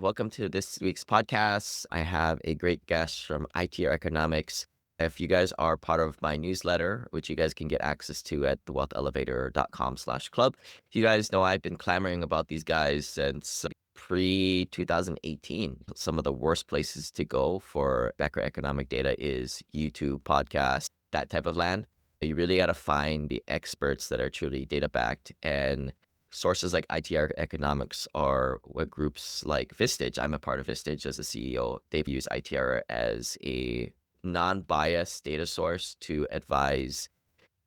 Welcome to this week's podcast. I have a great guest from ITR Economics. If you guys are part of my newsletter, which you guys can get access to at thewealthelevator.com/club, you guys know I've been clamoring about these guys since pre 2018. Some of the worst places to go for macroeconomic data is YouTube, podcast, that type of land. You really got to find the experts that are truly data backed, and sources like ITR Economics are what groups like Vistage. I'm a part of Vistage as a CEO. They've used ITR as a non-biased data source to advise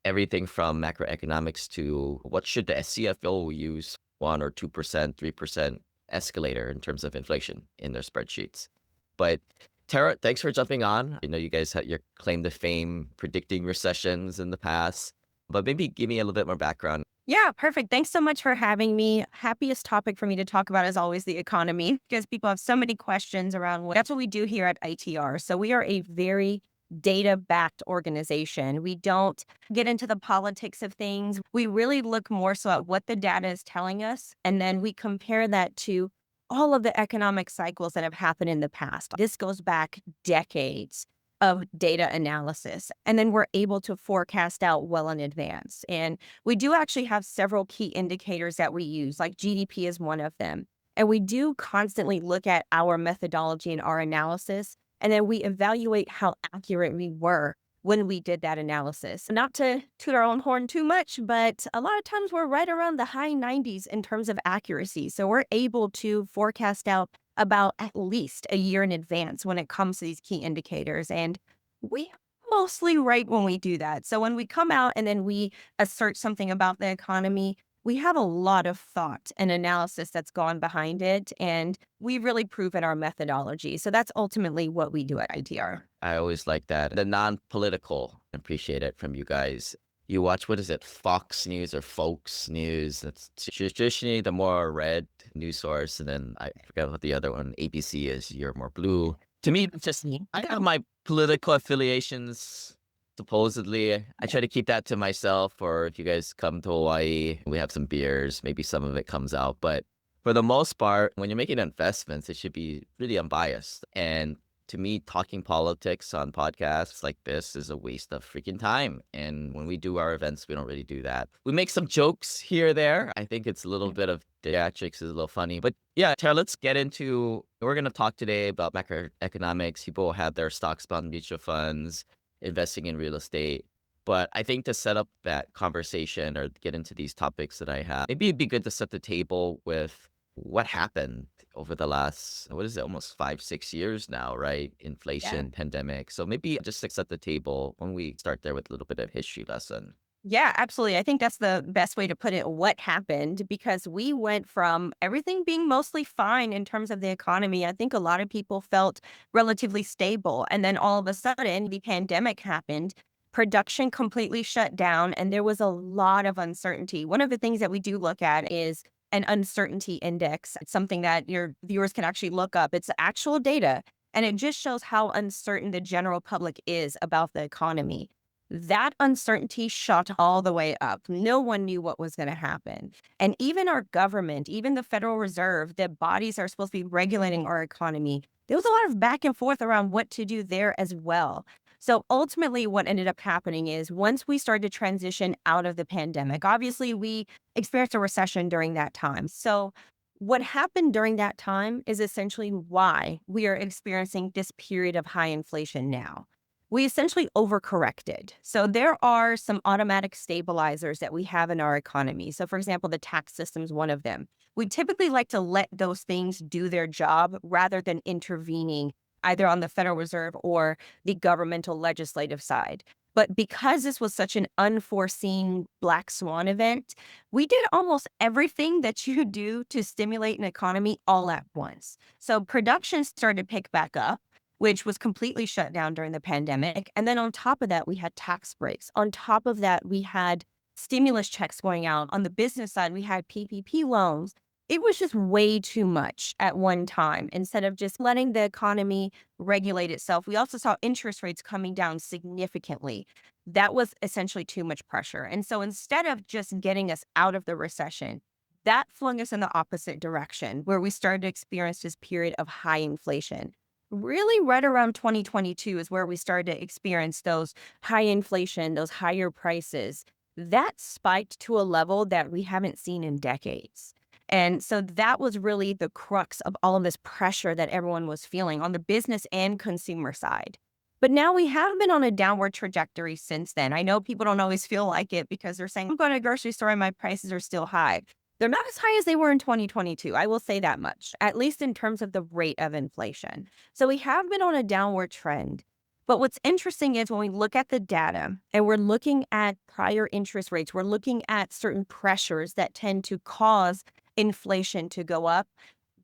everything from macroeconomics to what should the CFO use 1 or 2%, 3% escalator in terms of inflation in their spreadsheets. But Tara, thanks for jumping on. I know you guys had your claim to fame predicting recessions in the past, but maybe give me a little bit more background. Yeah, perfect. Thanks so much for having me. Happiest topic for me to talk about is always the economy because people have so many questions around that's what we do here at ITR. So we are a very data backed organization. We don't get into the politics of things. We really look more so at what the data is telling us. And then we compare that to all of the economic cycles that have happened in the past. This goes back decades of data analysis. And then we're able to forecast out well in advance. And we do actually have several key indicators that we use, like GDP is one of them. And we do constantly look at our methodology and our analysis, and then we evaluate how accurate we were when we did that analysis. Not to toot our own horn too much, but a lot of times we're right around the high 90s in terms of accuracy. So we're able to forecast out about at least a year in advance when it comes to these key indicators. And we mostly right when we do that. So when we come out and then we assert something about the economy, we have a lot of thought and analysis that's gone behind it. And we've really proven our methodology. So that's ultimately what we do at ITR. I always like that. The non-political, appreciate it from you guys. You watch, what is it, Fox News or Folks News? That's traditionally the more red news source. And then I forget what the other one, ABC, is. You're more blue. To me, it's just, I have my political affiliations. Supposedly, I try to keep that to myself, or if you guys come to Hawaii, we have some beers, maybe some of it comes out. But for the most part, when you're making investments, it should be really unbiased. And to me, talking politics on podcasts like this is a waste of freaking time. And when we do our events, we don't really do that. We make some jokes here or there. I think it's a little bit of theatrics, is a little funny. But yeah, Tara, let's get into, we're going to talk today about macroeconomics. People have their stocks, bond, mutual funds, investing in real estate. But I think to set up that conversation or get into these topics that I have, maybe it'd be good to set the table with what happened over the last, what is it, almost 5, 6 years now, right? Yeah. Inflation, pandemic. So maybe just to set the table when we start there with a little bit of history lesson. Yeah, absolutely. I think that's the best way to put it. What happened? Because we went from everything being mostly fine in terms of the economy. I think a lot of people felt relatively stable. And then all of a sudden, the pandemic happened, production completely shut down, and there was a lot of uncertainty. One of the things that we do look at is an uncertainty index. It's something that your viewers can actually look up. It's actual data, and it just shows how uncertain the general public is about the economy. That uncertainty shot all the way up. No one knew what was going to happen. And even our government, even the Federal Reserve, the bodies that are supposed to be regulating our economy, there was a lot of back and forth around what to do there as well. So ultimately, what ended up happening is once we started to transition out of the pandemic, obviously we experienced a recession during that time. So what happened during that time is essentially why we are experiencing this period of high inflation now. We essentially overcorrected. So there are some automatic stabilizers that we have in our economy. So for example, the tax system is one of them. We typically like to let those things do their job rather than intervening either on the Federal Reserve or the governmental legislative side. But because this was such an unforeseen Black Swan event, we did almost everything that you do to stimulate an economy all at once. So production started to pick back up, which was completely shut down during the pandemic. And then on top of that, we had tax breaks. On top of that, we had stimulus checks going out. On the business side, we had PPP loans. It was just way too much at one time. Instead of just letting the economy regulate itself, we also saw interest rates coming down significantly. That was essentially too much pressure. And so instead of just getting us out of the recession, That flung us in the opposite direction, where we started to experience this period of high inflation. Really, right around 2022 is where we started to experience those high inflation, those higher prices. That spiked to a level that we haven't seen in decades. And so that was really the crux of all of this pressure that everyone was feeling on the business and consumer side. But now we have been on a downward trajectory since then. I know people don't always feel like it because they're saying, I'm going to a grocery store and my prices are still high. They're not as high as they were in 2022. I will say that much, at least in terms of the rate of inflation. So we have been on a downward trend. But what's interesting is when we look at the data and we're looking at prior interest rates, we're looking at certain pressures that tend to cause inflation to go up.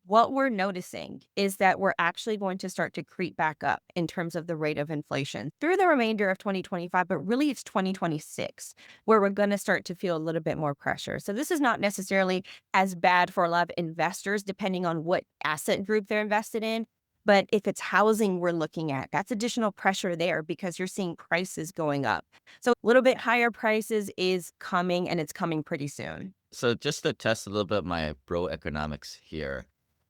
What we're noticing is that we're actually going to start to creep back up in terms of the rate of inflation through the remainder of 2025, but really it's 2026 where we're going to start to feel a little bit more pressure. So this is not necessarily as bad for a lot of investors, depending on what asset group they're invested in. But if it's housing we're looking at, that's additional pressure there because you're seeing prices going up. So a little bit higher prices is coming and it's coming pretty soon. So just to test a little bit my bro economics here,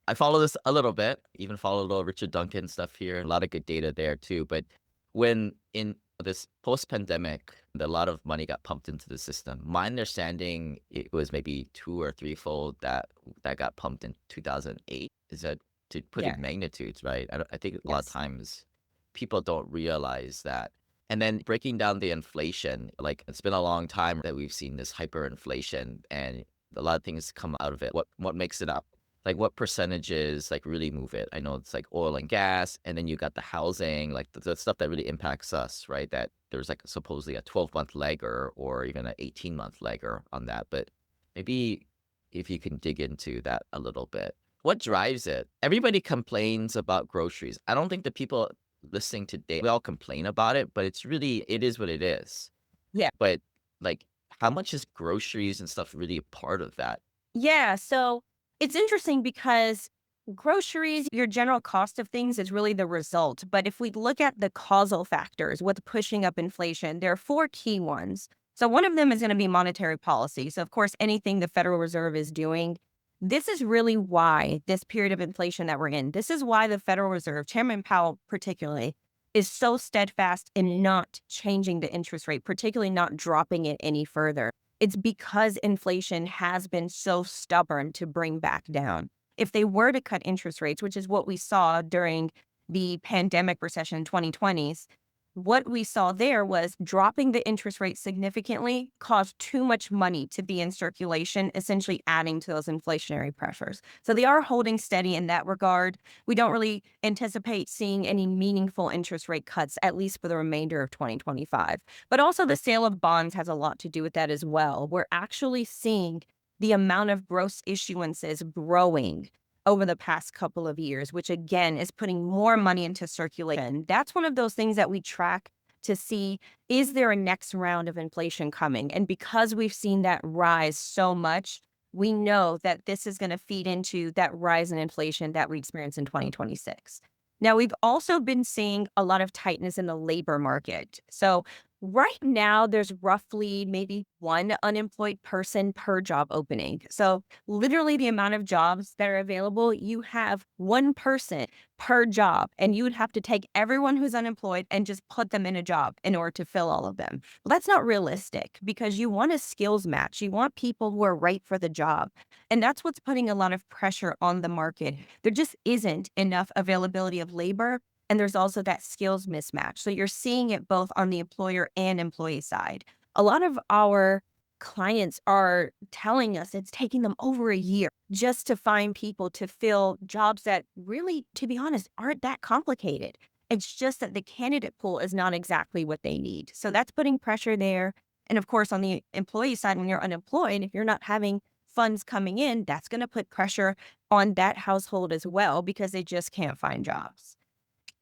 I follow this a little bit, even follow a little Richard Duncan stuff here, a lot of good data there too. But when in this post-pandemic, a lot of money got pumped into the system. My understanding, it was maybe two or threefold that got pumped in 2008. Is that to put Yeah. in magnitudes, right? I think a lot of Yes. times people don't realize that. And then breaking down the inflation, like it's been a long time that we've seen this hyperinflation and a lot of things come out of it. What makes it up? Like what percentages like really move it? I know it's like oil and gas, and then you got the housing, like the stuff that really impacts us, right? That there's like supposedly a 12-month legger or even an 18-month legger on that. But maybe if you can dig into that a little bit. What drives it? Everybody complains about groceries. I don't think the people listening today, we all complain about it, but it is what it is. Yeah. But like, how much is groceries and stuff really a part of that? Yeah, so it's interesting because groceries, your general cost of things is really the result. But if we look at the causal factors, what's pushing up inflation, there are four key ones. So one of them is going to be monetary policy. So, of course, anything the Federal Reserve is doing, this is really why this period of inflation that we're in, this is why the Federal Reserve, Chairman Powell particularly, is so steadfast in not changing the interest rate, particularly not dropping it any further. It's because inflation has been so stubborn to bring back down. If they were to cut interest rates, which is what we saw during the pandemic recession in 2020s, what we saw there was dropping the interest rate significantly caused too much money to be in circulation, essentially adding to those inflationary pressures. So they are holding steady in that regard. We don't really anticipate seeing any meaningful interest rate cuts, at least for the remainder of 2025. But also, the sale of bonds has a lot to do with that as well. We're actually seeing the amount of gross issuances growing over the past couple of years, which again is putting more money into circulation. That's one of those things that we track to see, is there a next round of inflation coming? And because we've seen that rise so much, we know that this is going to feed into that rise in inflation that we experience in 2026. Now, we've also been seeing a lot of tightness in the labor market. So right now, there's roughly maybe one unemployed person per job opening. So literally the amount of jobs that are available, you have one person per job, and you would have to take everyone who's unemployed and just put them in a job in order to fill all of them. Well, that's not realistic because you want a skills match. You want people who are right for the job. And that's what's putting a lot of pressure on the market. There just isn't enough availability of labor. And there's also that skills mismatch. So you're seeing it both on the employer and employee side. A lot of our clients are telling us it's taking them over a year just to find people to fill jobs that really, to be honest, aren't that complicated. It's just that the candidate pool is not exactly what they need. So that's putting pressure there. And of course, on the employee side, when you're unemployed, if you're not having funds coming in, that's going to put pressure on that household as well because they just can't find jobs.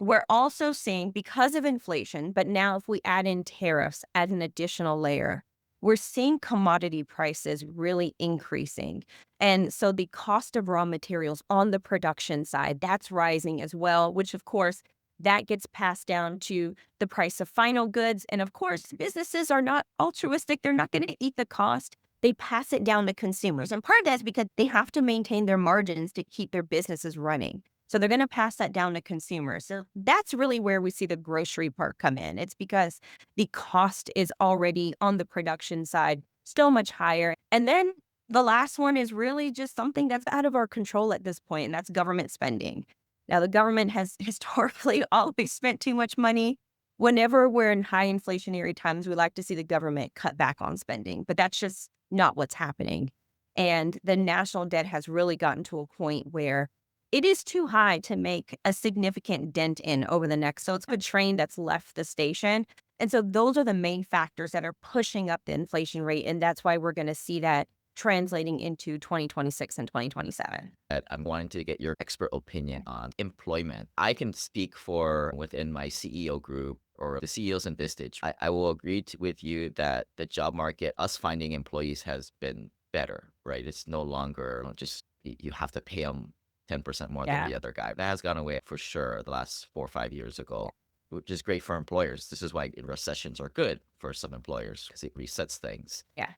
We're also seeing, because of inflation, but now if we add in tariffs as an additional layer, we're seeing commodity prices really increasing. And so the cost of raw materials on the production side, that's rising as well, which of course, that gets passed down to the price of final goods. And of course, businesses are not altruistic. They're not going to eat the cost. they pass it down to consumers. And part of that is because they have to maintain their margins to keep their businesses running. So they're going to pass that down to consumers. So that's really where we see the grocery part come in. It's because the cost is already on the production side still much higher. And then the last one is really just something that's out of our control at this point, and that's government spending. Now, the government has historically always spent too much money. Whenever we're in high inflationary times, we like to see the government cut back on spending, but that's just not what's happening. And the national debt has really gotten to a point where it is too high to make a significant dent in over the next. So it's a train that's left the station. And so those are the main factors that are pushing up the inflation rate. And that's why we're going to see that translating into 2026 and 2027. I'm wanting to get your expert opinion on employment. I can speak for within my CEO group or the CEOs in this stage. I will agree with you that the job market, us finding employees has been better, right? It's no longer just you have to pay them 10% more than Yeah. the other guy. That has gone away for sure the last 4 or 5 years ago, which is great for employers. This is why recessions are good for some employers because it resets things. Yeah.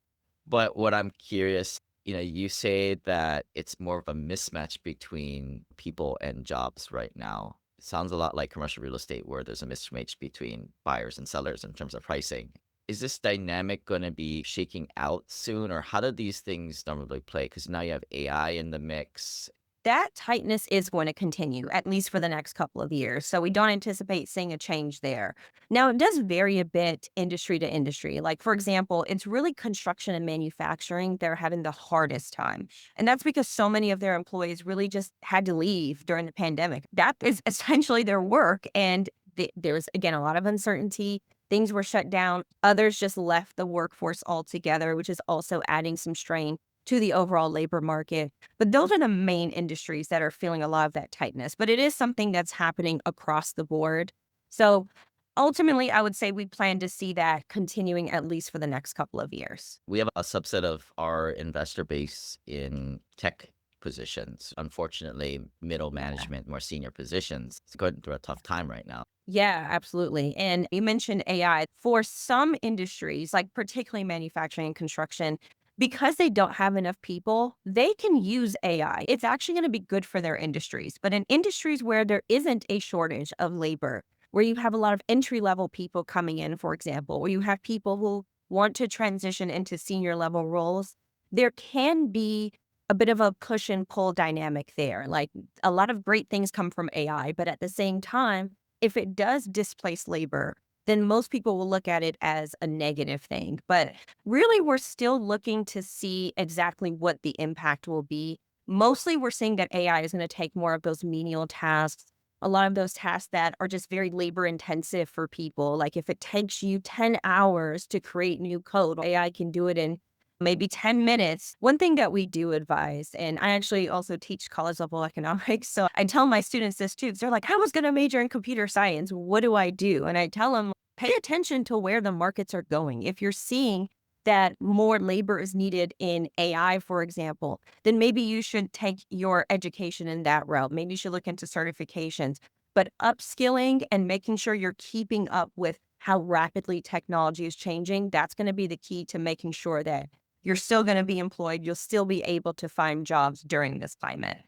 But what I'm curious, you say that it's more of a mismatch between people and jobs right now. It sounds a lot like commercial real estate where there's a mismatch between buyers and sellers in terms of pricing. Is this dynamic going to be shaking out soon, or how do these things normally play? Because now you have AI in the mix. That tightness is going to continue, at least for the next couple of years. So we don't anticipate seeing a change there. Now, it does vary a bit industry to industry. Like, for example, it's really construction and manufacturing. They're having the hardest time. And that's because so many of their employees really just had to leave during the pandemic. That is essentially their work. And there's, again, a lot of uncertainty. Things were shut down. Others just left the workforce altogether, which is also adding some strain to the overall labor market. But those are the main industries that are feeling a lot of that tightness. But it is something that's happening across the board. So ultimately, I would say we plan to see that continuing at least for the next couple of years. We have a subset of our investor base in tech positions. Unfortunately, middle management, more senior positions, it's going through a tough time right now. Yeah, absolutely. And you mentioned AI. For some industries, like particularly manufacturing and construction, because they don't have enough people, they can use AI. It's actually going to be good for their industries. But in industries where there isn't a shortage of labor, where you have a lot of entry level people coming in, for example, where you have people who want to transition into senior level roles, there can be a bit of a push and pull dynamic there. Like a lot of great things come from AI, but at the same time, if it does displace labor, then most people will look at it as a negative thing. But really, we're still looking to see exactly what the impact will be. Mostly, we're seeing that AI is going to take more of those menial tasks, a lot of those tasks that are just very labor intensive for people. Like if it takes you 10 hours to create new code, AI can do it in maybe 10 minutes. One thing that we do advise, and I actually also teach college level economics. So I tell my students this too. 'Cause they're like, I was going to major in computer science. What do I do? And I tell them, pay attention to where the markets are going. If you're seeing that more labor is needed in AI, for example, then maybe you should take your education in that route. Maybe you should look into certifications. But upskilling and making sure you're keeping up with how rapidly technology is changing, that's going to be the key to making sure that you're still going to be employed. You'll still be able to find jobs during this climate.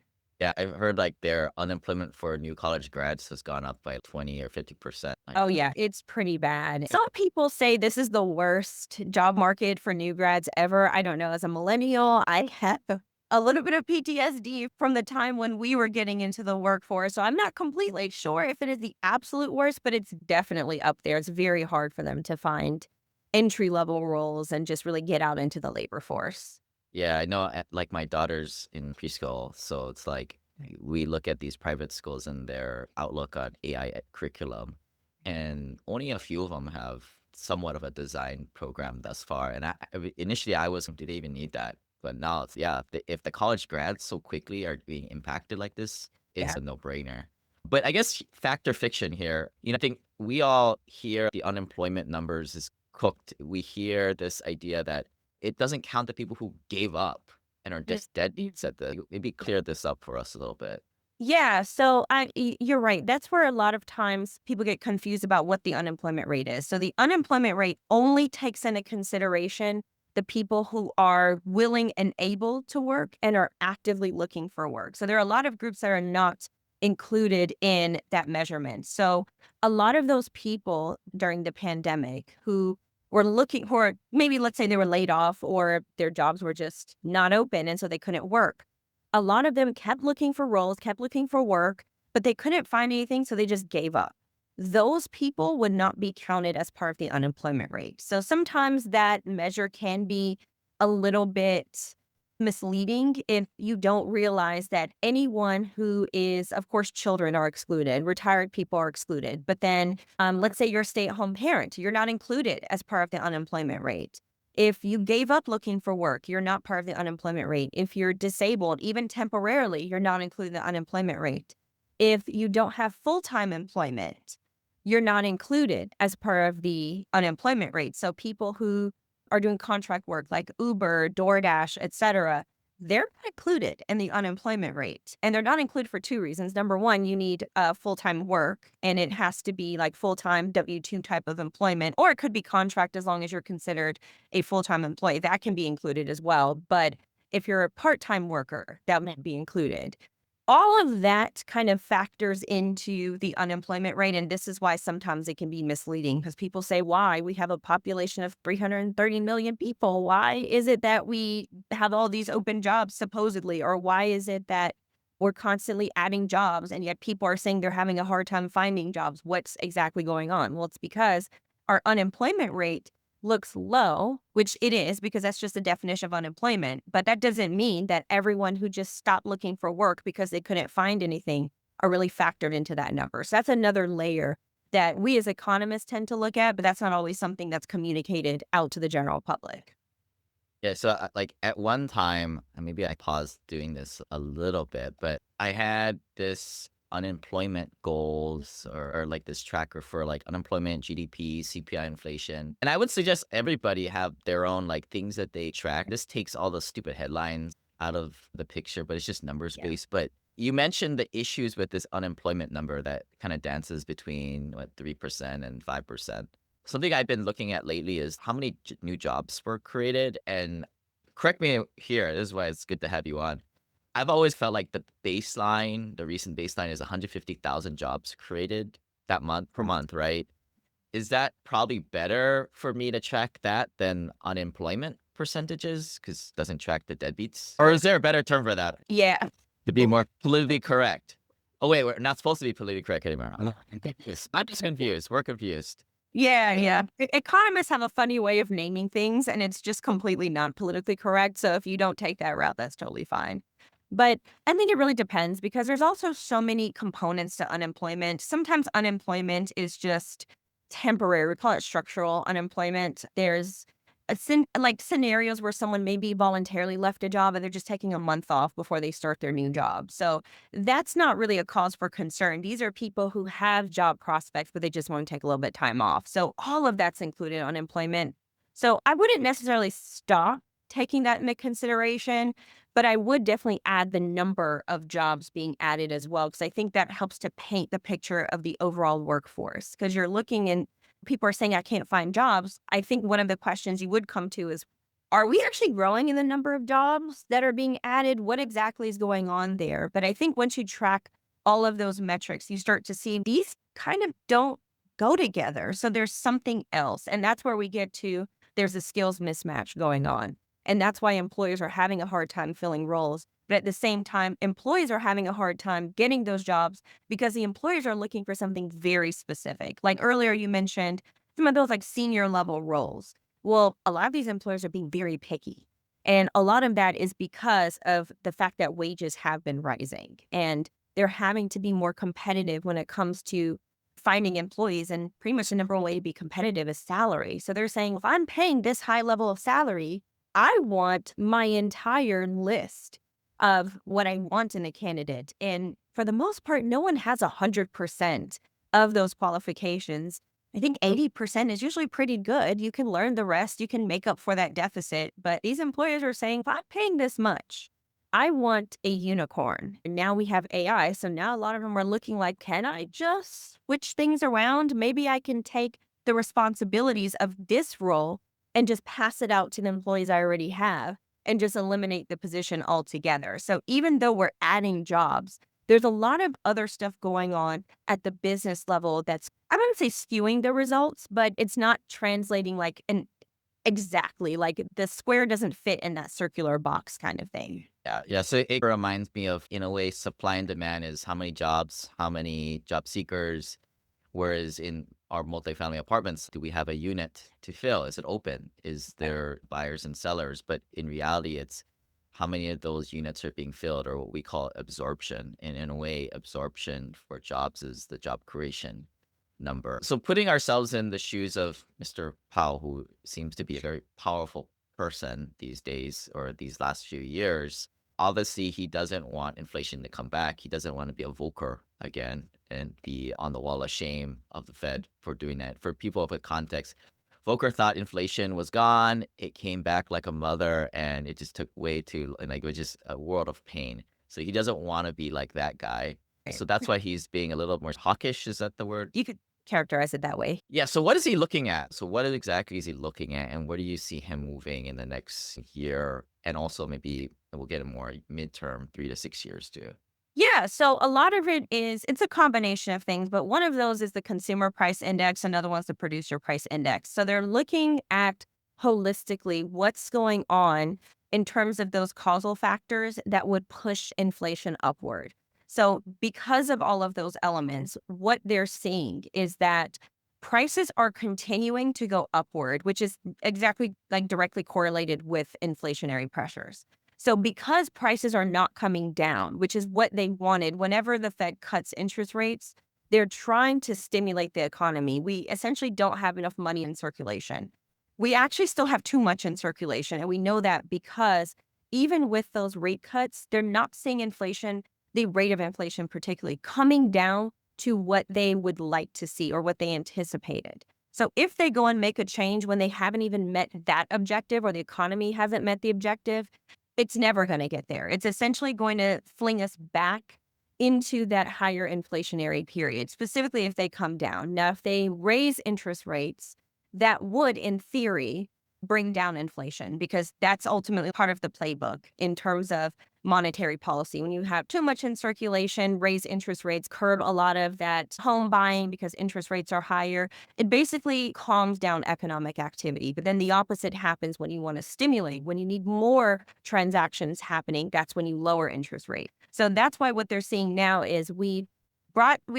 Yeah, I've heard like their unemployment for new college grads has gone up by 20 or 50%. Oh, yeah, it's pretty bad. Some people say this is the worst job market for new grads ever. I don't know. As a millennial, I have a little bit of PTSD from the time when we were getting into the workforce. So I'm not completely sure if it is the absolute worst, but it's definitely up there. It's very hard for them to find entry level roles and just really get out into the labor force. Yeah, I know. Like my daughter's in preschool, so it's like we look at these private schools and their outlook on AI curriculum, and only a few of them have somewhat of a design program thus far. And initially, I wasn't, did they even need that? But now, it's, yeah, if the college grads so quickly are being impacted like this, it's Yeah. a no-brainer. But I guess fact or fiction here, I think we all hear the unemployment numbers is cooked. We hear this idea that it doesn't count the people who gave up and are just deadbeats at the maybe clear this up for us a little bit. Yeah, so you're right. That's where a lot of times people get confused about what the unemployment rate is. So the unemployment rate only takes into consideration the people who are willing and able to work and are actively looking for work. So there are a lot of groups that are not included in that measurement. So a lot of those people during the pandemic who were looking for, maybe let's say they were laid off or their jobs were just not open and so they couldn't work. A lot of them kept looking for roles, kept looking for work, but they couldn't find anything, so they just gave up. Those people would not be counted as part of the unemployment rate. So sometimes that measure can be a little bit misleading if you don't realize that anyone who is, of course, children are excluded, retired people are excluded. But then let's say you're a stay-at-home parent, you're not included as part of the unemployment rate. If you gave up looking for work, you're not part of the unemployment rate. If you're disabled, even temporarily, you're not included in the unemployment rate. If you don't have full-time employment, you're not included as part of the unemployment rate. So people who are doing contract work like Uber, DoorDash, etc., they're not included in the unemployment rate. And they're not included for two reasons. Number one, you need full-time work, and it has to be like full-time W-2 type of employment, or it could be contract as long as you're considered a full-time employee. That can be included as well. But if you're a part-time worker, that won't be included. All of that kind of factors into the unemployment rate, and this is why sometimes it can be misleading because people say, why? We have a population of 330 million people. Why is it that we have all these open jobs supposedly? Or why is it that we're constantly adding jobs and yet people are saying they're having a hard time finding jobs? What's exactly going on? Well, it's because our unemployment rate looks low, which it is because that's just the definition of unemployment. But that doesn't mean that everyone who just stopped looking for work because they couldn't find anything are really factored into that number. So that's another layer that we as economists tend to look at, but that's not always something that's communicated out to the general public. Yeah, so like at one time, and maybe I paused doing this a little bit, but I had this unemployment goals or like this tracker for like unemployment, GDP, CPI inflation. And I would suggest everybody have their own like things that they track. This takes all the stupid headlines out of the picture, but it's just numbers Yeah. based. But you mentioned the issues with this unemployment number that kind of dances between what 3% and 5%. Something I've been looking at lately is how many new jobs were created. And correct me here, this is why it's good to have you on. I've always felt like the recent baseline is 150,000 jobs created that month per month, right? Is that probably better for me to track that than unemployment percentages? Because it doesn't track the deadbeats? Or is there a better term for that Yeah. to be more politically correct? Oh, wait, we're not supposed to be politically correct anymore. I'm confused. I'm just confused. We're confused. Yeah, yeah. Economists have a funny way of naming things, and it's just completely not politically correct. So if you don't take that route, that's totally fine. But I think it really depends because there's also so many components to unemployment. Sometimes unemployment is just temporary. We call it structural unemployment. There's like scenarios where someone maybe voluntarily left a job and they're just taking a month off before they start their new job. So that's not really a cause for concern. These are people who have job prospects, but they just want to take a little bit of time off. So all of that's included in unemployment. So I wouldn't necessarily stop taking that into consideration, but I would definitely add the number of jobs being added as well, because I think that helps to paint the picture of the overall workforce. Because you're looking and people are saying, I can't find jobs. I think one of the questions you would come to is, are we actually growing in the number of jobs that are being added? What exactly is going on there? But I think once you track all of those metrics, you start to see these kind of don't go together. So there's something else. And that's where we get to there's a skills mismatch going on. And that's why employers are having a hard time filling roles. But at the same time, employees are having a hard time getting those jobs because the employers are looking for something very specific. Like earlier, you mentioned some of those like senior level roles. Well, a lot of these employers are being very picky. And a lot of that is because of the fact that wages have been rising and they're having to be more competitive when it comes to finding employees. And pretty much the number one way to be competitive is salary. So they're saying, if I'm paying this high level of salary, I want my entire list of what I want in a candidate. And for the most part, no one has 100% of those qualifications. I think 80% is usually pretty good. You can learn the rest, you can make up for that deficit. But these employers are saying, if I'm paying this much, I want a unicorn. And now we have AI. So now a lot of them are looking like, can I just switch things around? Maybe I can take the responsibilities of this role and just pass it out to the employees I already have and just eliminate the position altogether. So even though we're adding jobs, there's a lot of other stuff going on at the business level that's, I wouldn't say skewing the results, but it's not translating like an exactly like the square doesn't fit in that circular box kind of thing. Yeah, yeah. So it reminds me of, in a way, supply and demand is how many jobs, how many job seekers. Whereas in our multifamily apartments, do we have a unit to fill? Is it open? Is there buyers and sellers? But in reality, it's how many of those units are being filled, or what we call absorption. And in a way, absorption for jobs is the job creation number. So putting ourselves in the shoes of Mr. Powell, who seems to be a very powerful person these days or these last few years, obviously he doesn't want inflation to come back. He doesn't want to be a Volcker again and be on the wall of shame of the Fed for doing that. For people with context, Volcker thought inflation was gone. It came back like a mother, and it just took way too, and like it was just a world of pain. So he doesn't want to be like that guy. Right. So that's why he's being a little more hawkish. Is that the word? You could characterize it that way. Yeah. So what is he looking at? So what exactly is he looking at, and where do you see him moving in the next year? And also maybe we'll get a more midterm, 3 to 6 years too. Yeah, so a lot of it is it's a combination of things, but one of those is the consumer price index, another one's the producer price index. So they're looking at holistically what's going on in terms of those causal factors that would push inflation upward. So because of all of those elements, what they're seeing is that prices are continuing to go upward, which is exactly like directly correlated with inflationary pressures. So because prices are not coming down, which is what they wanted whenever the Fed cuts interest rates, they're trying to stimulate the economy. We essentially don't have enough money in circulation. We actually still have too much in circulation. And we know that because even with those rate cuts, they're not seeing inflation, the rate of inflation particularly, coming down to what they would like to see or what they anticipated. So if they go and make a change when they haven't even met that objective or the economy hasn't met the objective, it's never gonna get there. It's essentially going to fling us back into that higher inflationary period, specifically if they come down. Now, if they raise interest rates, that would, in theory, bring down inflation because that's ultimately part of the playbook in terms of monetary policy. When you have too much in circulation, raise interest rates, curb a lot of that home buying because interest rates are higher. It basically calms down economic activity. But then the opposite happens when you want to stimulate, when you need more transactions happening, that's when you lower interest rate. So that's why what they're seeing now is we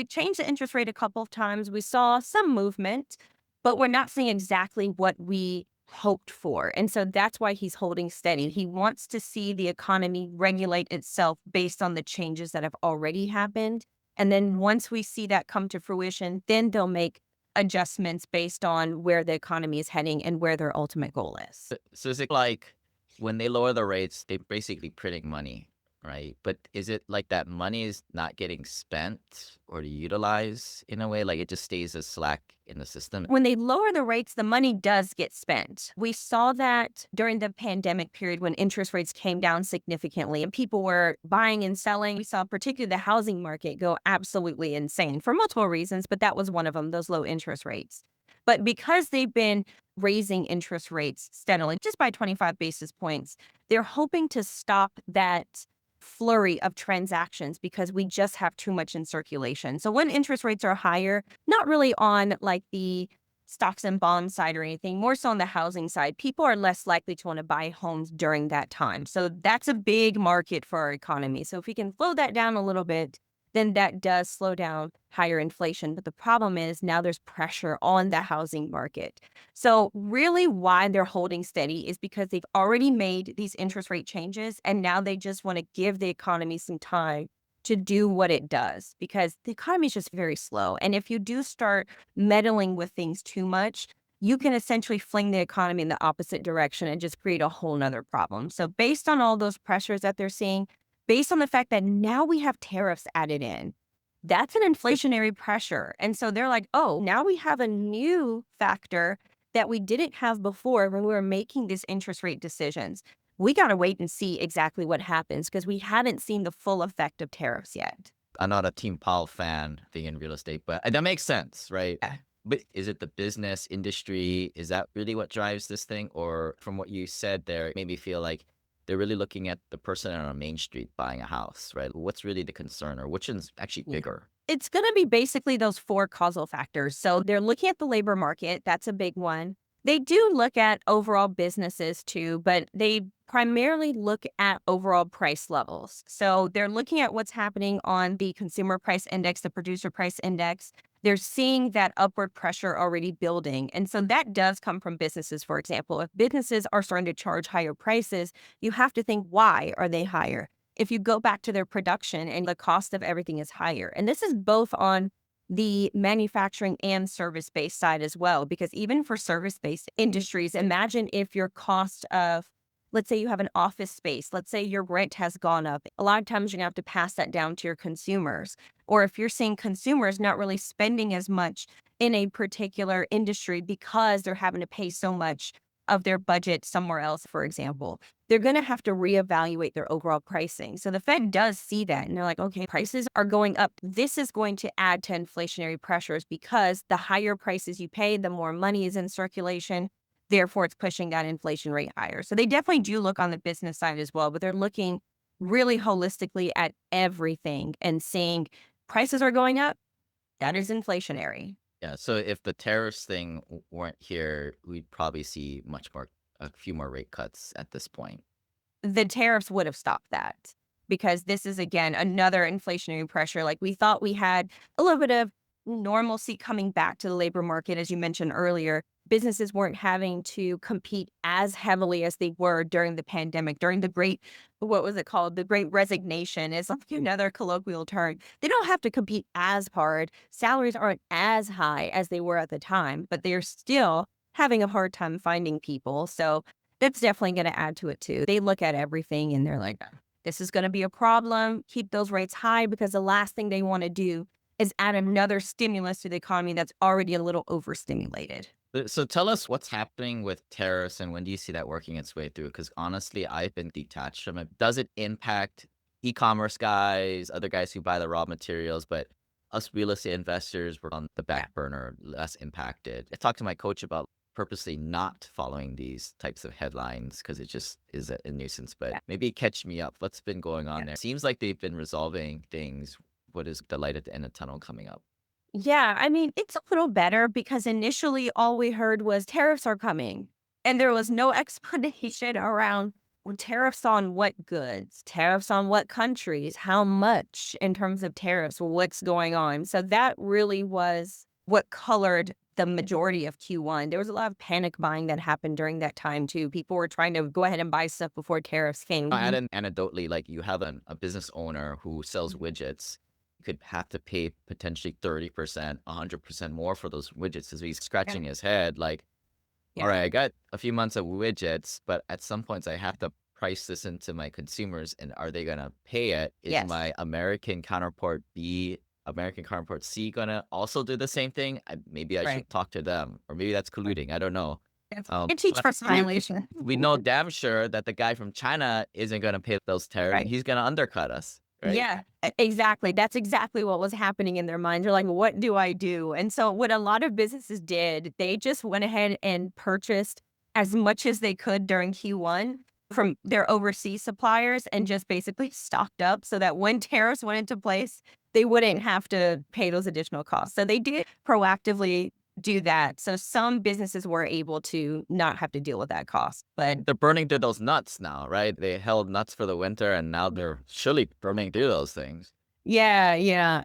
changed the interest rate a couple of times. We saw some movement, but we're not seeing exactly what we hoped for. And so that's why he's holding steady. He wants to see the economy regulate itself based on the changes that have already happened. And then once we see that come to fruition, then they'll make adjustments based on where the economy is heading and where their ultimate goal is. So is it like when they lower the rates, they're basically printing money, right? But is it like that money is not getting spent or utilized in a way? Like it just stays as slack in the system? When they lower the rates, the money does get spent. We saw that during the pandemic period when interest rates came down significantly and people were buying and selling. We saw particularly the housing market go absolutely insane for multiple reasons, but that was one of them, those low interest rates. But because they've been raising interest rates steadily, just by 25 basis points, they're hoping to stop that flurry of transactions because we just have too much in circulation. So when interest rates are higher, not really on like the stocks and bonds side or anything, more so on the housing side, people are less likely to want to buy homes during that time. So that's a big market for our economy. So if we can slow that down a little bit, then that does slow down higher inflation. But the problem is now there's pressure on the housing market. So really why they're holding steady is because they've already made these interest rate changes and now they just want to give the economy some time to do what it does because the economy is just very slow. And if you do start meddling with things too much, you can essentially fling the economy in the opposite direction and just create a whole nother problem. So based on all those pressures that they're seeing, based on the fact that now we have tariffs added in, that's an inflationary pressure. And so they're like, oh, now we have a new factor that we didn't have before when we were making these interest rate decisions. We got to wait and see exactly what happens because we haven't seen the full effect of tariffs yet. I'm not a Team Powell fan being in real estate, but that makes sense, right? Yeah. But is it the business industry? Is that really what drives this thing? Or from what you said there, it made me feel like they're really looking at the person on a main street buying a house, right? What's really the concern, or which one's actually Yeah. bigger? It's going to be basically those four causal factors. So they're looking at the labor market. That's a big one. They do look at overall businesses too, but they primarily look at overall price levels. So they're looking at what's happening on the consumer price index, the producer price index. They're seeing that upward pressure already building. And so that does come from businesses, for example. If businesses are starting to charge higher prices, you have to think, why are they higher? If you go back to their production and the cost of everything is higher. And this is both on the manufacturing and service based side as well, because even for service based industries, imagine if your cost of, let's say you have an office space, let's say your rent has gone up. A lot of times you're gonna have to pass that down to your consumers. Or if you're seeing consumers not really spending as much in a particular industry because they're having to pay so much of their budget somewhere else, for example, they're going to have to reevaluate their overall pricing. So the Fed does see that and they're like, okay, prices are going up. This is going to add to inflationary pressures because the higher prices you pay, the more money is in circulation. Therefore, it's pushing that inflation rate higher. So they definitely do look on the business side as well, but they're looking really holistically at everything and saying prices are going up. That is inflationary. Yeah. So if the tariffs thing weren't here, we'd probably see a few more rate cuts at this point. The tariffs would have stopped that because this is again another inflationary pressure. Like we thought we had a little bit of normalcy coming back to the labor market, as you mentioned earlier. Businesses weren't having to compete as heavily as they were during the pandemic, during the great, what was it called? The great resignation is like another colloquial term. They don't have to compete as hard. Salaries aren't as high as they were at the time, but they're still having a hard time finding people. So that's definitely gonna add to it too. They look at everything and they're like, "This is gonna be a problem. Keep those rates high," because the last thing they wanna do is add another stimulus to the economy that's already a little overstimulated. So tell us what's happening with tariffs and when do you see that working its way through? Because honestly, I've been detached from it. Does it impact e-commerce guys, other guys who buy the raw materials, but us real estate investors were on the Yeah. back burner, less impacted. I talked to my coach about purposely not following these types of headlines because it just is a nuisance. But Yeah. maybe catch me up. What's been going on Yeah. there? Seems like they've been resolving things. What is the light at the end of the tunnel coming up? Yeah, I mean, it's a little better because initially all we heard was tariffs are coming. And there was no explanation around, well, tariffs on what goods, tariffs on what countries, how much in terms of tariffs, what's going on. So that really was what colored the majority of Q1. There was a lot of panic buying that happened during that time too. People were trying to go ahead and buy stuff before tariffs came. Add in anecdotally, like you have a business owner who sells widgets, could have to pay potentially 30%, 100% more for those widgets. So he's Yeah. scratching his head like, all Yeah. right, I got a few months of widgets, but at some points I have to price this into my consumers. And are they going to pay it? Is Yes. my American counterpart C going to also do the same thing? Maybe I Right. should talk to them, or maybe that's Right. colluding. I don't know. That's it teach But first violation. we know damn sure that the guy from China isn't gonna pay those tariffs, and Right. he's gonna undercut us, right? Yeah, exactly. That's exactly what was happening in their minds. They're like, "What do I do?" And so what a lot of businesses did, they just went ahead and purchased as much as they could during Q1 from their overseas suppliers and just basically stocked up so that when tariffs went into place, they wouldn't have to pay those additional costs. So they did proactively do that. So some businesses were able to not have to deal with that cost. But They're burning through those nuts now, right? They held nuts for the winter, and now they're surely burning through those things. yeah, yeah.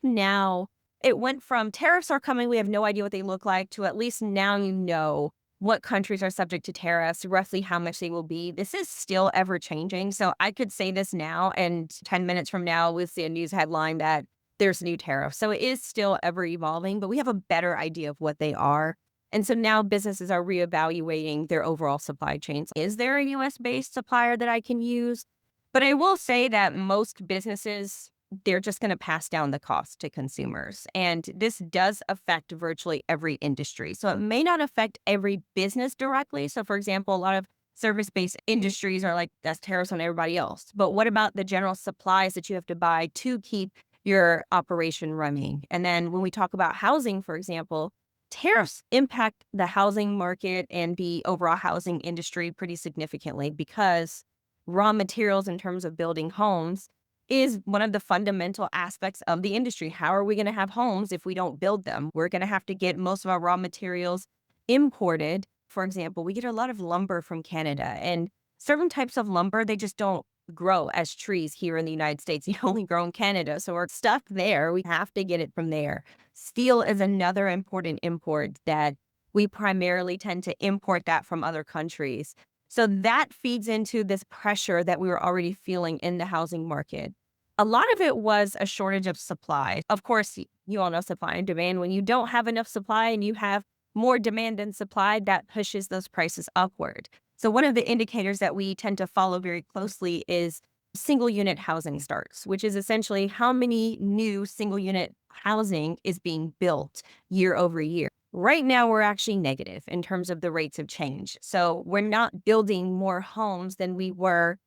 Now it went from tariffs are coming, we have no idea what they look like, to at least now you know what countries are subject to tariffs, roughly how much they will be. This is still ever changing. So I could say this now, and 10 minutes from now, we'll see a news headline that there's new tariffs. So it is still ever evolving, but we have a better idea of what they are. And so now businesses are reevaluating their overall supply chains. Is there a US based supplier that I can use? But I will say that most businesses, they're just going to pass down the cost to consumers. And this does affect virtually every industry. So it may not affect every business directly. So, for example, a lot of service based industries are like, that's tariffs on everybody else. But what about the general supplies that you have to buy to keep your operation running? And then when we talk about housing, for example, Tariffs impact the housing market and the overall housing industry pretty significantly because raw materials in terms of building homes is one of the fundamental aspects of the industry. How are we going to have homes if we don't build them? We're going to have to get most of our raw materials imported. For example, we get a lot of lumber from Canada, and certain types of lumber, they just don't grow as trees here in the United States. They only grow in Canada. So we're stuck there. We have to get it from there. Steel is another important import that we primarily tend to import that from other countries. So that feeds into this pressure that we were already feeling in the housing market. A lot of it was a shortage of supply. Of course, you all know supply and demand. When you don't have enough supply and you have more demand than supply, that pushes those prices upward. So one of the indicators that we tend to follow very closely is single unit housing starts, which is essentially how many new single unit housing is being built year over year. Right now, we're actually negative in terms of the rates of change. So we're not building more homes than we were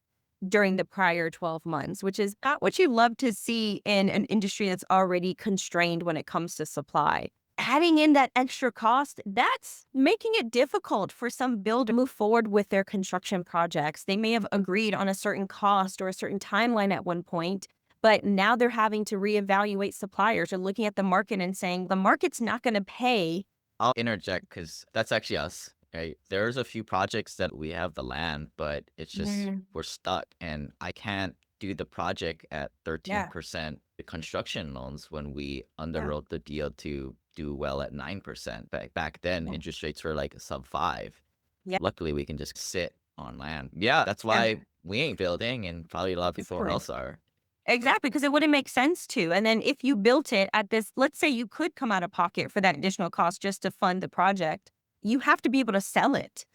during the prior 12 months, which is not what you love to see in an industry that's already constrained when it comes to supply. Adding in that extra cost, that's making it difficult for some builders to move forward with their construction projects. They may have agreed on a certain cost or a certain timeline at one point, but now they're having to reevaluate suppliers or looking at the market and saying the market's not going to pay. I'll interject because that's actually us, right? There's a few projects that we have the land, but it's just Mm, we're stuck, and I can't do the project at yeah, 13% construction loans when we yeah, underwrote the deal to do well at 9%. Back then, yeah, interest rates were like sub 5. yeah, Luckily, we can just sit on land. Yeah, that's yeah, why we ain't building, and probably a lot of people exactly. else are. Exactly, because it wouldn't make sense to. And then if you built it at this, let's say you could come out of pocket for that additional cost just to fund the project, you have to be able to sell it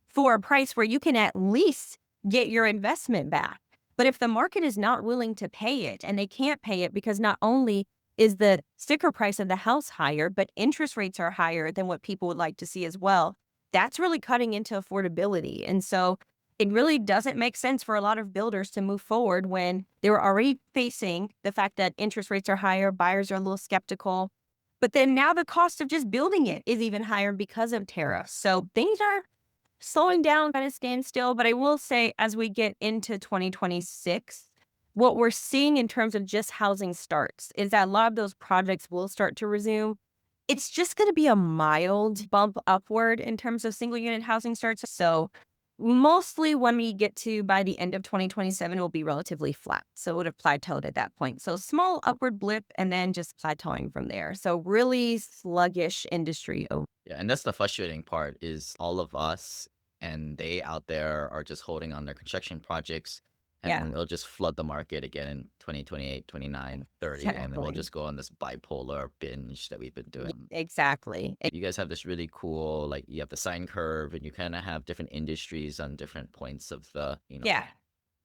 for a price where you can at least get your investment back. But if the market is not willing to pay it and they can't pay it because not only is the sticker price of the house higher, but interest rates are higher than what people would like to see as well, that's really cutting into affordability. And so it really doesn't make sense for a lot of builders to move forward when they were already facing the fact that interest rates are higher, buyers are a little skeptical. But then now the cost of just building it is even higher because of tariffs. So things are slowing down, kind of stand still. But I will say, as we get into 2026, what we're seeing in terms of just housing starts is that a lot of those projects will start to resume. It's just going to be a mild bump upward in terms of single unit housing starts. So mostly when we get to by the end of 2027, it will be relatively flat. So it would have plateaued at that point. So small upward blip and then just plateauing from there. So really sluggish industry. Yeah, and that's the frustrating part is all of us and they out there are just holding on their construction projects, Yeah, and it'll just flood the market again in 2028, 29, 30, and then we'll exactly. just go on this bipolar binge that we've been doing. Exactly. You guys have this really cool, like you have the sine curve, and you kind of have different industries on different points of the, Yeah.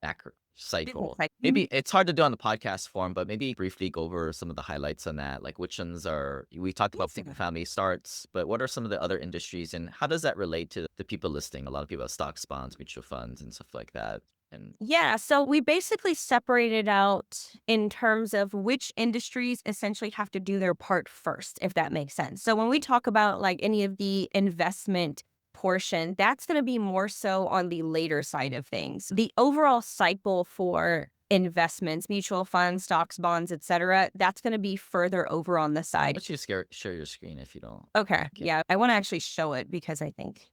macro Business cycle. cycle. Maybe it's hard to do on the podcast form, but maybe briefly go over some of the highlights on that. Like which ones are we talked about Yes. single family starts, but what are some of the other industries and how does that relate to the people listing? A lot of people have stocks, bonds, mutual funds, and stuff like that. And Yeah, so we basically separated out in terms of which industries essentially have to do their part first, if that makes sense. So when we talk about like any of the investment portion, that's going to be more so on the later side of things. The overall cycle for investments, mutual funds, stocks, bonds, etc., that's going to be further over on the side. let's just share your screen if you don't. Okay, Okay. yeah, I want to actually show it because I think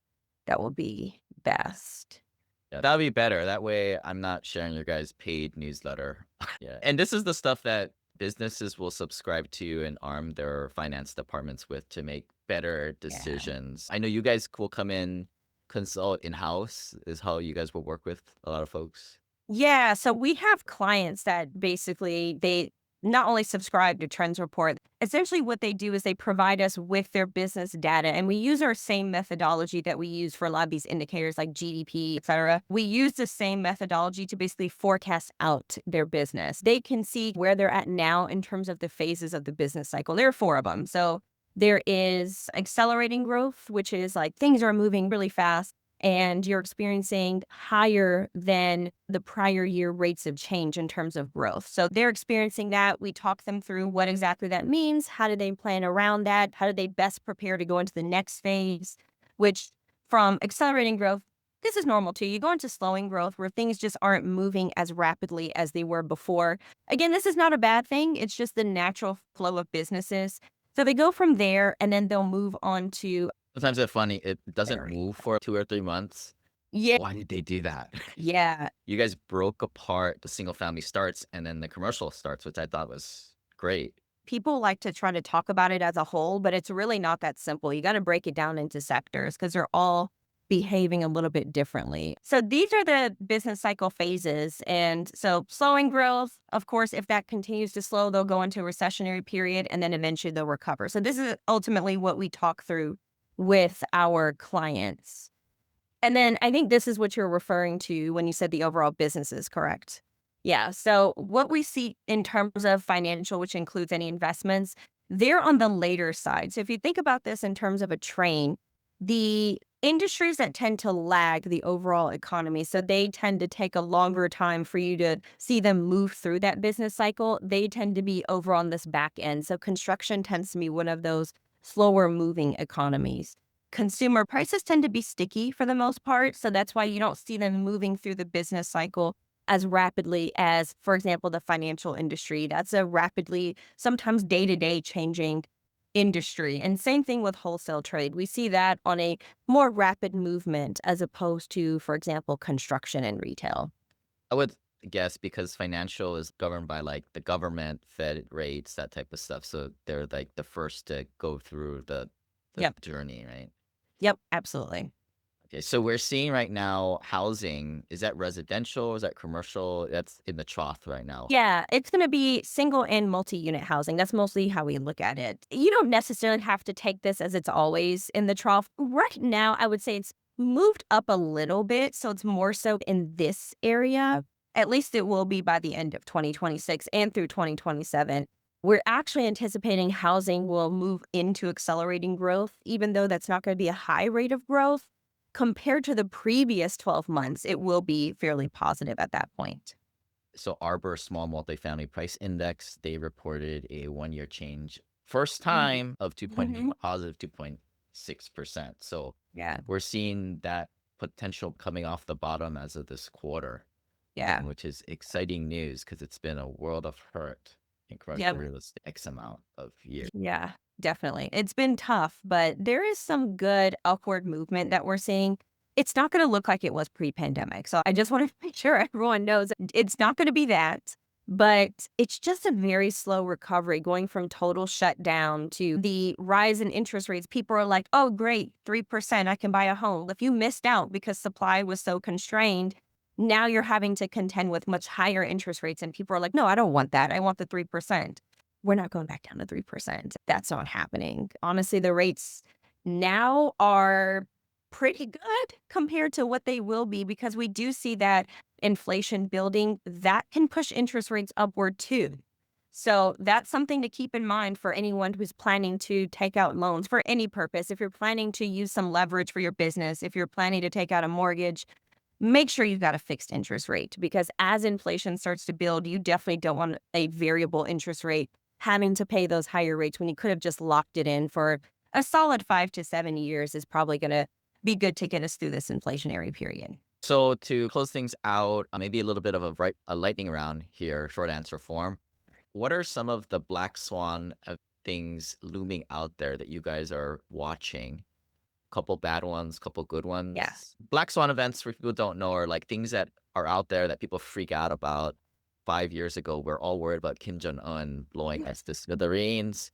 that will be best. Yeah, that'd be better. That way I'm not sharing your guys' paid newsletter. Yeah. And this is the stuff that businesses will subscribe to and arm their finance departments with to make better Yeah. decisions. I know you guys will come in, consult in-house is how you guys will work with a lot of folks. Yeah, so we have clients that basically they not only subscribe to Trends Report, essentially what they do is they provide us with their business data and we use our same methodology that we use for a lot of these indicators like GDP, et cetera. We use the same methodology to basically forecast out their business. They can see where they're at now in terms of the phases of the business cycle. There are four of them. So there is accelerating growth, which is like things are moving really fast. and you're experiencing higher than the prior year rates of change in terms of growth. So they're experiencing that. We talk them through what exactly that means. How do they plan around that? How do they best prepare to go into the next phase, which from accelerating growth, this is normal too. You go into slowing growth where things just aren't moving as rapidly as they were before. Again, this is not a bad thing. It's just the natural flow of businesses. So they go from there and then they'll move on to Sometimes it's funny, it doesn't very, move for 2 or 3 months. yeah, Why did they do that? yeah. You guys broke apart the single family starts and then the commercial starts, which I thought was great. People like to try to talk about it as a whole, but it's really not that simple. You got to break it down into sectors because they're all behaving a little bit differently. So these are the business cycle phases. And so slowing growth, of course, if that continues to slow, they'll go into a recessionary period and then eventually they'll recover. So this is ultimately what we talk through with our clients. And then I think this is what you're referring to when you said the overall businesses, correct? Yeah. So what we see in terms of financial, which includes any investments, they're on the later side. So if you think about this in terms of a train, the industries that tend to lag the overall economy, so they tend to take a longer time for you to see them move through that business cycle, they tend to be over on this back end. So construction tends to be one of those slower moving economies. Consumer prices tend to be sticky for the most part, so that's why you don't see them moving through the business cycle as rapidly as, for example, the financial industry. That's a rapidly, sometimes day-to-day changing industry. And same thing with wholesale trade. We see that on a more rapid movement as opposed to, for example, construction and retail. I would guess because financial is governed by, like, the government, Fed rates, that type of stuff, so they're, like, the first to go through the Yep. journey, right? Yep, absolutely. Okay, so we're seeing right now housing, is that residential? Is that commercial? That's in the trough right now. Yeah, it's gonna be single and multi-unit housing. That's mostly how we look at it. You don't necessarily have to take this as it's always in the trough. Right now, I would say it's moved up a little bit, so it's more so in this area. At least it will be by the end of 2026 and through 2027. We're actually anticipating housing will move into accelerating growth, even though that's not gonna be a high rate of growth. Compared to the previous 12 months, it will be fairly positive at that point. So Arbor Small Multifamily Price Index, they reported a 1-year change, first Mhm. time of 2 point Mhm. positive 2.6%. So Yeah. we're seeing that potential coming off the bottom as of this quarter, Yeah. which is exciting news because it's been a world of hurt in commercial Yep. real estate X amount of years. Yeah, definitely. It's been tough, but there is some good upward movement that we're seeing. It's not going to look like it was pre-pandemic. So I just want to make sure everyone knows it's not going to be that, but it's just a very slow recovery going from total shutdown to the rise in interest rates. People are like, "Oh, great, 3%, I can buy a home." If you missed out because supply was so constrained, now you're having to contend with much higher interest rates and people are like, "No, I don't want that. I want the 3%." We're not going back down to 3%. That's not happening. Honestly, the rates now are pretty good compared to what they will be because we do see that inflation building that can push interest rates upward too. So that's something to keep in mind for anyone who's planning to take out loans for any purpose. If you're planning to use some leverage for your business, if you're planning to take out a mortgage, make sure you've got a fixed interest rate because as inflation starts to build, you definitely don't want a variable interest rate having to pay those higher rates when you could have just locked it in for a solid 5 to 7 years is probably going to be good to get us through this inflationary period. So to close things out, maybe a little bit of a lightning round here, short answer form. What are some of the black swan things looming out there that you guys are watching? Couple bad ones, couple good Yeah. ones. Black swan events, for people who don't know, are like things that are out there that people freak out about. 5 years ago, we're all worried about Kim Jong Un blowing us to smithereens.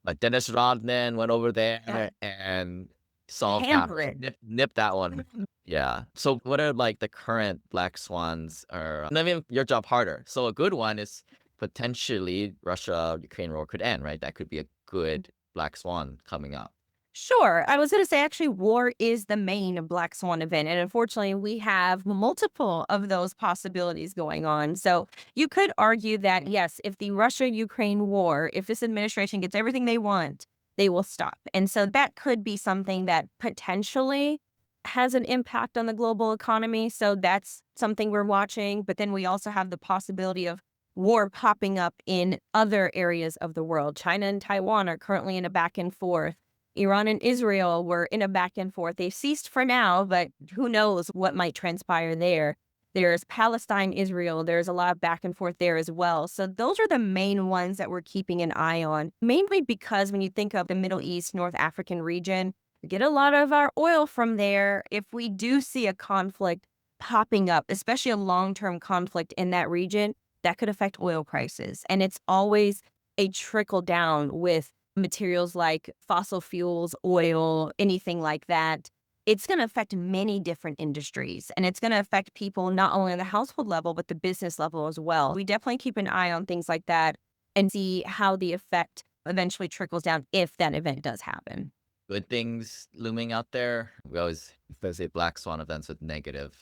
But Dennis Rodman went over Yeah. there and solved that, Hammer it. nip that one. Yeah. So what are like the current black swans? Or I mean, your job harder. So a good one is potentially Russia-Ukraine war could end, right? That could be a good black swan coming up. Sure. I was going to say, actually, war is the main Black Swan event. And unfortunately, we have multiple of those possibilities going on. So you could argue that, yes, if the Russia Ukraine war, if this administration gets everything they want, they will stop. And so that could be something that potentially has an impact on the global economy. So that's something we're watching. But then we also have the possibility of war popping up in other areas of the world. China and Taiwan are currently in a back and forth. Iran and Israel were in a back and forth. They've ceased for now, but who knows what might transpire there. There's Palestine, Israel. There's a lot of back and forth there as well. So those are the main ones that we're keeping an eye on, mainly because when you think of the Middle East, North African region, we get a lot of our oil from there. If we do see a conflict popping up, especially a long-term conflict in that region, that could affect oil prices. And it's always a trickle down with materials like fossil fuels, oil, anything like that. It's going to affect many different industries, and it's going to affect people not only on the household level, but the business level as well. We definitely keep an eye on things like that and see how the effect eventually trickles down if that event does happen. Good things looming out there. We always associate Black Swan events with negative.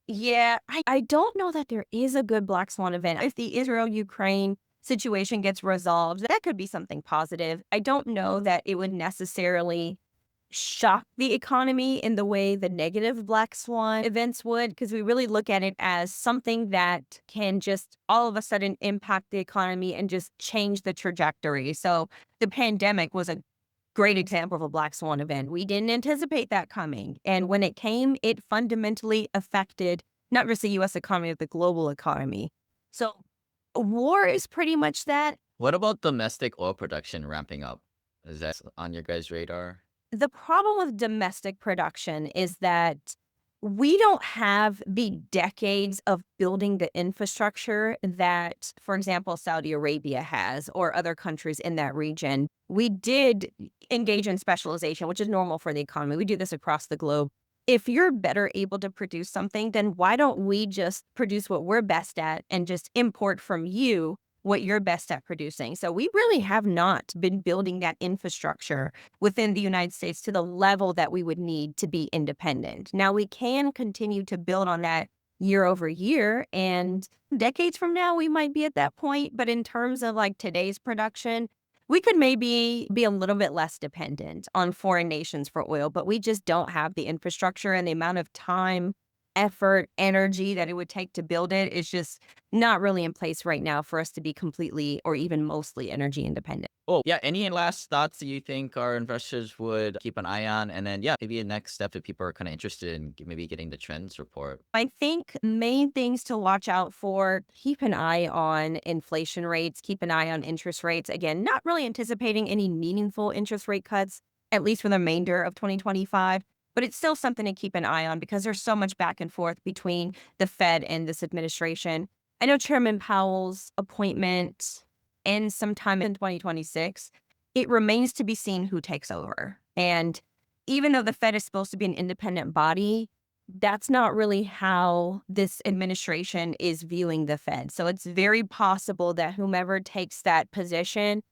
Yeah, I don't know that there is a good Black Swan event. If the Israel-Ukraine situation gets resolved, that could be something positive. I don't know that it would necessarily shock the economy in the way the negative Black Swan events would, because we really look at it as something that can just all of a sudden impact the economy and just change the trajectory. So the pandemic was a great example of a Black Swan event. We didn't anticipate that coming. And when it came, it fundamentally affected not just the US economy, but the global economy. So war is pretty much that. What about domestic oil production ramping up? Is that on your guys' radar? The problem with domestic production is that we don't have the decades of building the infrastructure that, for example, Saudi Arabia has or other countries in that region. We did engage in specialization, which is normal for the economy. We do this across the globe. If you're better able to produce something, then why don't we just produce what we're best at and just import from you what you're best at producing? So we really have not been building that infrastructure within the United States to the level that we would need to be independent. Now, we can continue to build on that year over year, and decades from now, we might be at that point. But in terms of like today's production, we could maybe be a little bit less dependent on foreign nations for oil, but we just don't have the infrastructure, and the amount of time, effort, energy that it would take to build it is just not really in place right now for us to be completely or even mostly energy independent. Oh, yeah. Any last thoughts that you think our investors would keep an eye on? And then, yeah, maybe a next step if people are kind of interested in maybe getting the trends report. I think main things to watch out for, keep an eye on inflation rates, keep an eye on interest rates. Again, not really anticipating any meaningful interest rate cuts, at least for the remainder of 2025. But it's still something to keep an eye on because there's so much back and forth between the Fed and this administration. I know Chairman Powell's appointment ends sometime in 2026. It remains to be seen who takes over. And even though the Fed is supposed to be an independent body, that's not really how this administration is viewing the Fed. So it's very possible that whomever takes that position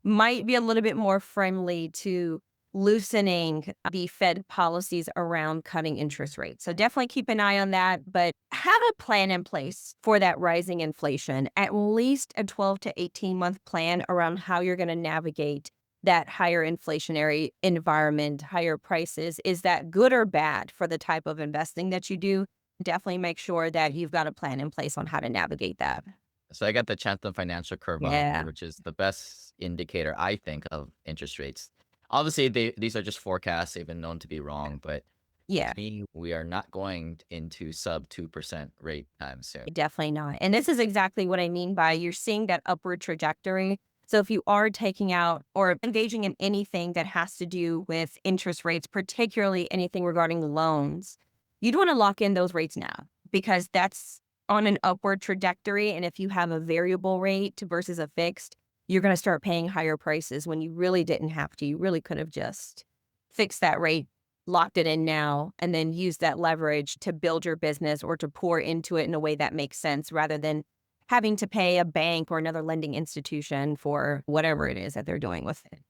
might be a little bit more friendly to loosening the Fed policies around cutting interest rates. So definitely keep an eye on that, but have a plan in place for that rising inflation, at least a 12 to 18-month plan around how you're going to navigate that higher inflationary environment, higher prices. Is that good or bad for the type of investing that you do? Definitely make sure that you've got a plan in place on how to navigate that. So I got the Chatham Financial Curve up, Yeah. which is the best indicator, I think, of interest rates. Obviously, these are just forecasts. They've been known to be wrong, but Yeah. to me, we are not going into sub 2% rate time soon. Definitely not. And this is exactly what I mean by you're seeing that upward trajectory. So if you are taking out or engaging in anything that has to do with interest rates, particularly anything regarding loans, you'd want to lock in those rates now because that's on an upward trajectory. And if you have a variable rate versus a fixed, you're going to start paying higher prices when you really didn't have to. You really could have just fixed that rate, locked it in now, and then use that leverage to build your business or to pour into it in a way that makes sense rather than having to pay a bank or another lending institution for whatever it is that they're doing with it.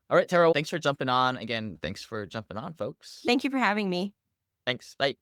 All right, Tara, thanks for jumping on. Again, thanks for jumping on, folks. Thank you for having me. Thanks. Bye.